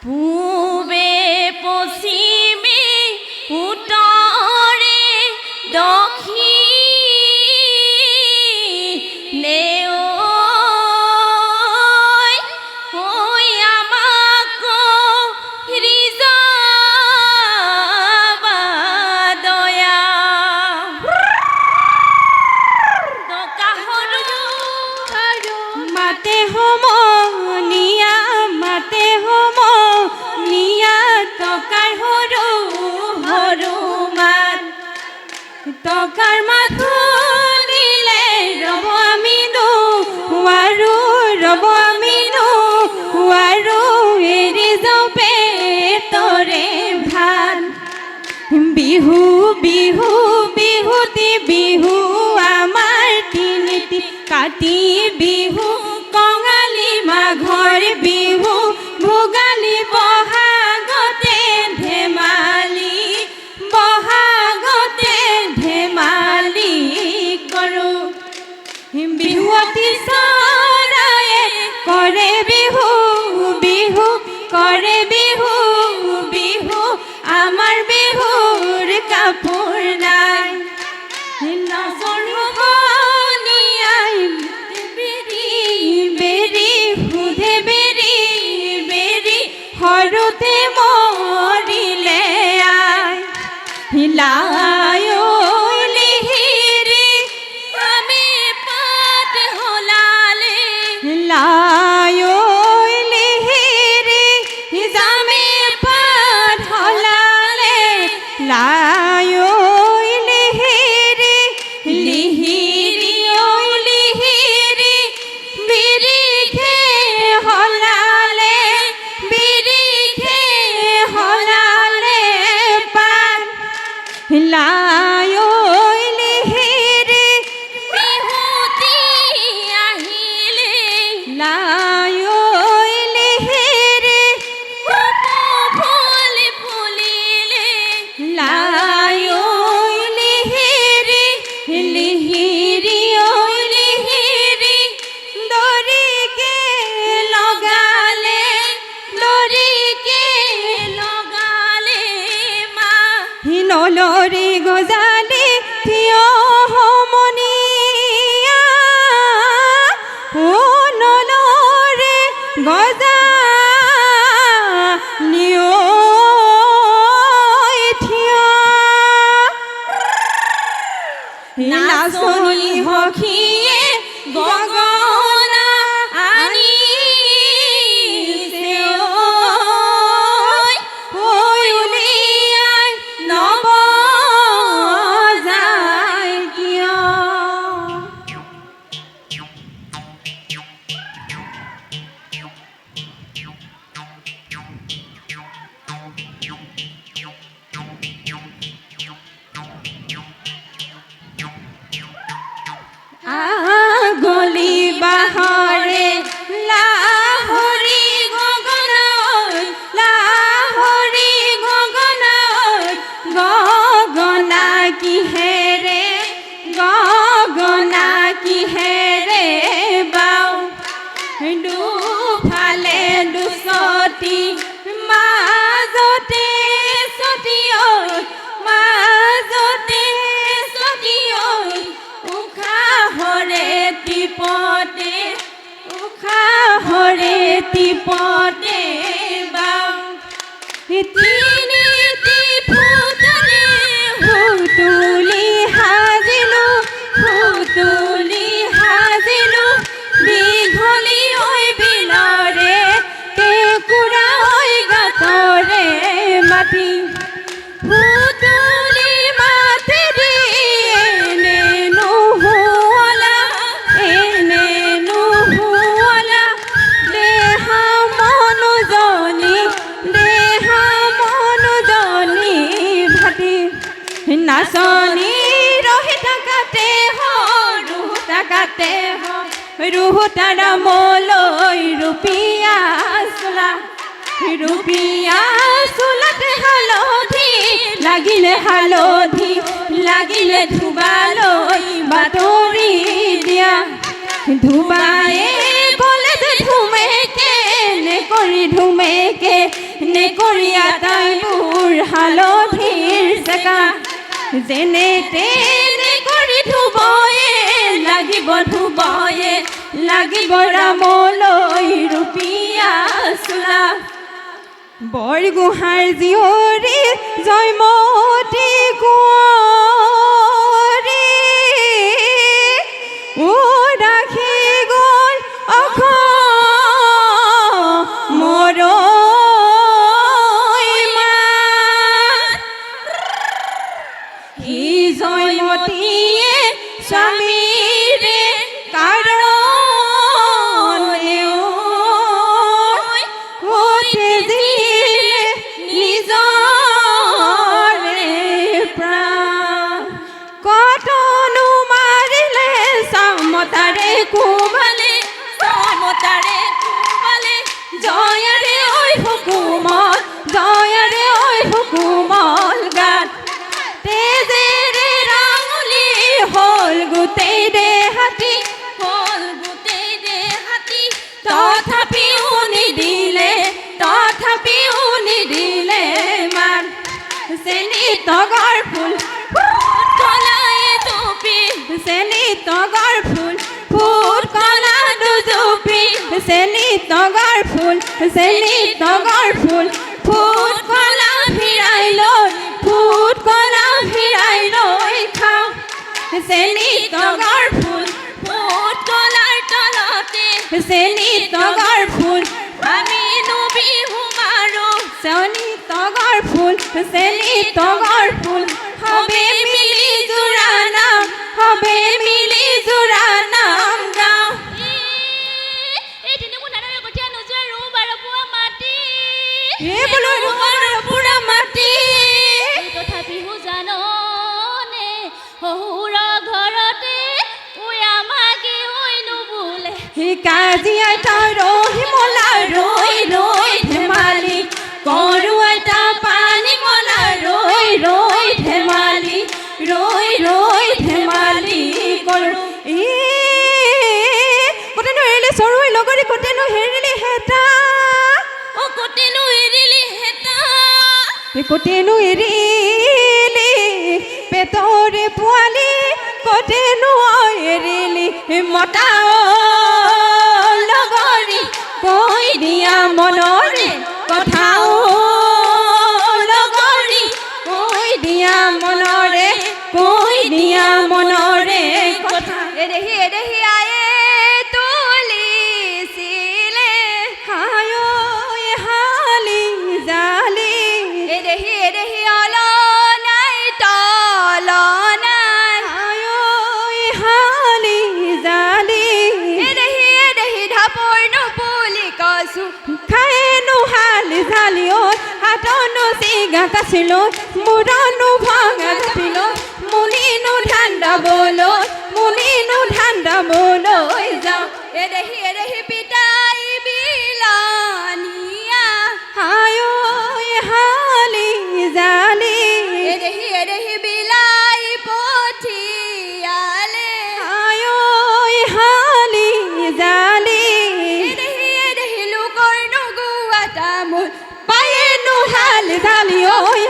পূবে পশ্চিমে উত্তৰে দক্ষিণে ওই আমাকো ৰিজাবা দয়া তো কাহৰু মাতে সমনীয়া মাতে সমনীয়া টকাৰ সৰু সৰু মাত টকাৰ মাথো দিলে ৰব আমি নোৱাৰো ৰব আমি নোৱাৰো এৰি যাওঁ পেটৰে ভাত বিহু বিহু বিহুতি বিহু আমাৰ তিনিটি কাতি বিহু কঙালী মাঘৰ বিহু ভোগালী বহাগতে ধেমালি বহাগতে ধেমালি কৰোঁ বিহুৱতী চৰায়ে কৰে বিহু বিহু কৰে বিহু বিহু আমাৰ বিহুৰ কাপোৰ নাই নাচৰ সমনীয়াই বেৰি বেৰি সুধে বেৰি বেৰি সৰুতে মৰিলে আই হিলায়ো লিহিৰি আমি পাত হলালে হিলায়ো লিহিৰি জামে পাত হলালে লায়ো লিহিৰি লিহিৰি ঐ লিহিৰি বিৰিখে হলালে বিৰিখে হলালে পাত লায়ো লিহিৰি বিহুতি আহিলে লায়ো লিহিৰি ফুল ফুলিলে লায়ো লিহিৰি লিহিৰি ঐ লিহিৰি দৰিকে লগালে দৰিকে লগালে মা নলৰি গজালি থিয় সমনীয়া ও নলৰে গজালি ঐ থিয় নাচনী সখীয়ে গগনা আনিছে ঐ উলিয়াই নবজায় কিয় গলি বাহৰে লাহৰি গগনাই লাহৰি গগনাই গগনা কিহেৰে গগনা কিহেৰে বাও দুফালে দুচতি মাজতে চতি ঐ মাজতে চতি ঐ উশাহৰে টিপতে উশাহৰে টিপতে বাও তিনিটি ফুটৰে সুতুলি সাজিলো সুতুলি সাজিলো দীঘলী ঐ বিলৰে কেঁকুৰা ঐ গাতৰে মাটি সুতুলি মাতেৰি এনে নুশুৱলা দেহা মনোজনী ভাতি নাচনী ৰহি থাকাতে ৰুহুতাৰ মলৈ ৰুপিয়া চোলাতে হালধি লাগিলে হালধি লাগিলে ধুবালৈ বাতৰি দিয়া ধুবায়ে ক'লে যে ধুমেকে নে কৰি ধুমেকে নেকৰীয়া তাইবোৰ হালধিৰ জেগা যেনে তেনে কৰি ধুবয়ে লাগিব ৰামলৈ ৰুপিয়া চোলা বৰগোহাঁইৰ জীয়ৰী জয়মতী কুঁৱৰী ৰাখি গ'ল অসমৰ সি জয়মতীয়ে স্বামীৰে কাৰণে কতে দিলে নিজৰে প্ৰাণ কতনো মাৰিলে চামতাৰে কোবালে জয়াৰে ঐ হুকুমল গাত তেজেৰে ৰাঙলী হ'ল গোটেই দেহাতী তথাপিও নিদিলে মান চেনি তগৰ ফুল কলায়ে টুপি চেনি তগৰ ফুল ফুট কলা দুজুপি চেনি তগৰ ফুল ফুট কলা ভিৰাই লৈ খাওঁ চেনি তগৰ ফুল ফুট কলাৰ তলতে চেনি তগৰ ফুল আমি বিহু মাৰো চেনি তগৰ ফুল হবে মিলি জোৰা নাম গাওঁ পুৰা মাটি তথাপিও জাননে শহুৰ ঘৰতে আমাকে নুবোলে কাজিয়াই তাই ৰহিমলা ৰৈ ধেমালি কৰো এটা পানী মলা ৰৈ ধেমালি কৰো কতেনো এৰিলে চৰুই লগৰী কতেনো হেৰিলি হেতা কতেনো এৰিলি পেটৰে পোৱালি কতেনো এৰিলি মতা লগৰী কৈ দিয়া মনৰে কথাও লগৰী কৈ দিয়া মনৰে কথা এদেহি আয়ে তুলিছিলে হালি জালি এদেহি অলনাই তলনাই হালি জালি এদেহি ঢাপৰ নুপুলি কচু খায়েনো হালি জালি হাতনো চিগা কাচিলৈ মূৰনো ভঙা জাপিলৈ মুনিনো ধান্দা বলৈ যাওঁ এদেহি পিতাই বিলানিয়া হালি জালি এদেহি বিলাই পঠিয়ালে হালি জালি এদেহি লোকৰ নুগুৱা তামোল পায়েনো হালি জালি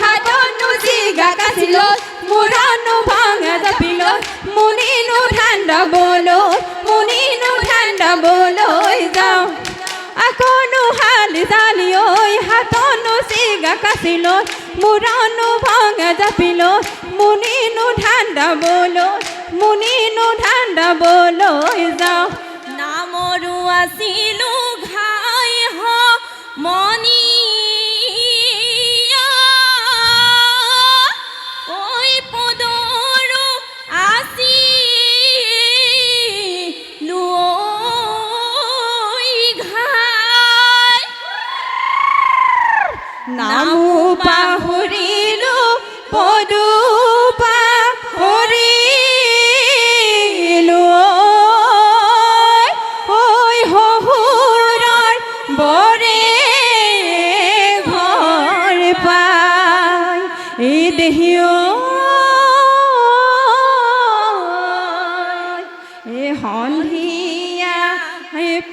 হাতনো চিগা কাচিলৈ মূৰনো ভঙা জাপিলৈ মুনিনো ধান্দা বলৈ যাওঁ আকনো হালি জালি হাতনো চিগা কাচিলৈ মূৰনো ভঙা জাপিলৈ মুনিনো ধান্দা বলৈ যাওঁ নামৰো আছিলো ঘাই মনি নামো পাহৰিলো পদু পাহৰিলো শহুৰৰ বৰে ঘৰ পাই এই দেহিও এই সন্ধিয়া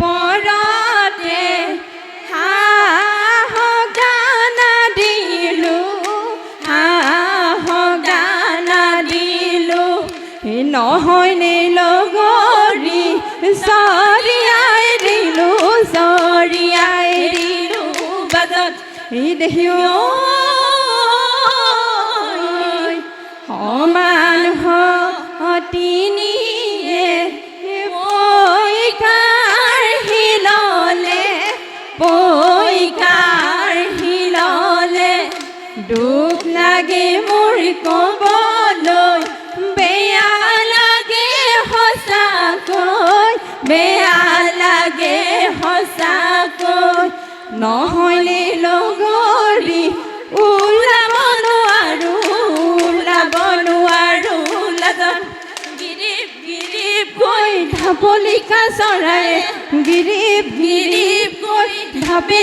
পৰতে হাঁহ গাঁও চৰিয়াই দিলো বাজত এই দেহি সমান তিনিয়ে পৈকাৰ হিললে দুখ লাগে মোৰ ক'বলৈ বেয়া লাগে সঁচাকৈ নহ'লে লগৰী ওলাব নোৱাৰো লাজত গিৰিপ কৈ ঢাপলিকা চৰাই গিৰিপ কৈ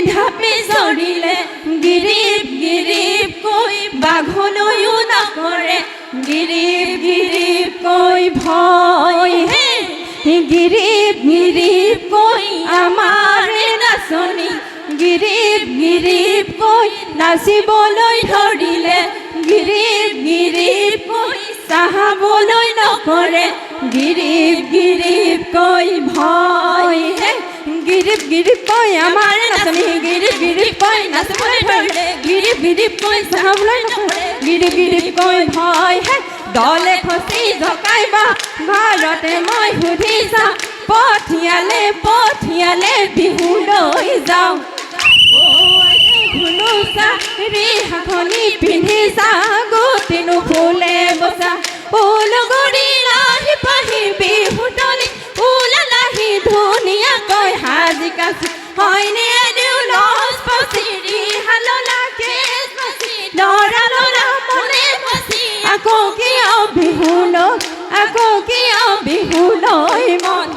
ঢাপে চৰিলে গিৰিপ কৈ বাঘলৈও নকৰে গিৰিপ কৈ ভয় গিৰিপ কৈ আমাৰ নাচনী গিৰিপ কৈ নাচিবলৈ ধৰিলে গিৰিপ কৈ চাহাবলৈ নকৰে গিৰিপ কৈ ভয় গিৰিপ কৈ আমাৰ নাচনী গিৰিপ কৈ নাচিবলৈ ধৰিলে গিৰিপ কৈ চাহাবলৈ নকৰে গিৰিপ কৈ ভয় দলে খচি জকাইবা ভাৰতে মই সুধি যাওঁ পঠিয়ালে বিহু লৈ যাওঁ ধুনুচা ৰিহাখনি পিন্ধি যা গোটেনো ফুলে বচা লগৰী লাহি পাহি বিহুতলি ওলালাহি ধুনীয়াকৈ সাজি কাচি হয়নে লজ পাচি ৰিহাললা কেচ পাচি লৰা মনে পাচি আকৌ কিয় বিহু লৈ মন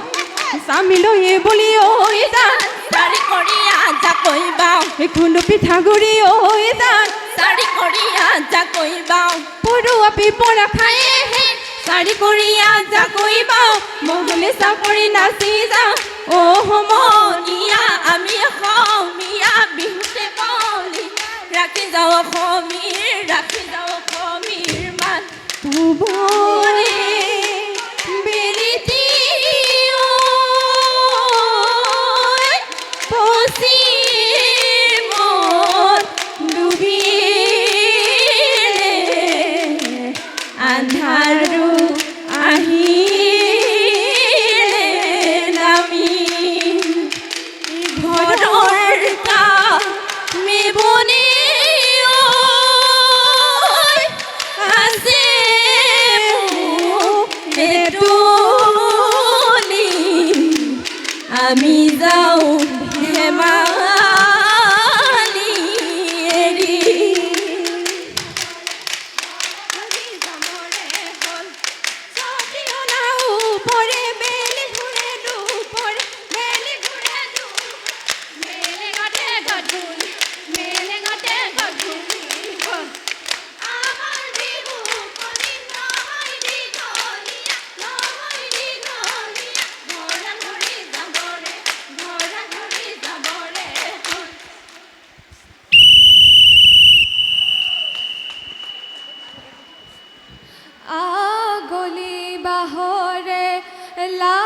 স্বামীলৈ বুলি ঐ দান চাৰি কৰি আঞ্জা কৈবাও কোনো পিঠাগুৰি ঐ দান চাৰি কৰি আঞ্জা কৈবাও পৰুৱা পিপৰা খায়ে চাৰি কৰি আঞ্জা কৈবাও মহুলে চাপৰি নাচি যাওঁ সমনীয়া আমি অসমীয়া বিহুতে কলি ৰাখি যাওঁ অসমীৰ মান তুবৰে বেলিতি পশ্চিমত ডুবিলে আন্ধাৰো আহিলে নামি ঘৰৰ কামে বনে আমি যাওঁ ধেমালি এৰি পৰে বেলি ঘূৰে দুপৰে বেলি ঘূৰে মেলে গতে গধূলি আমাৰ বিহু কণী নহয় দীঘলীয়া ঘৰা ঘূৰি যাবৰে আগলি বাহৰে লা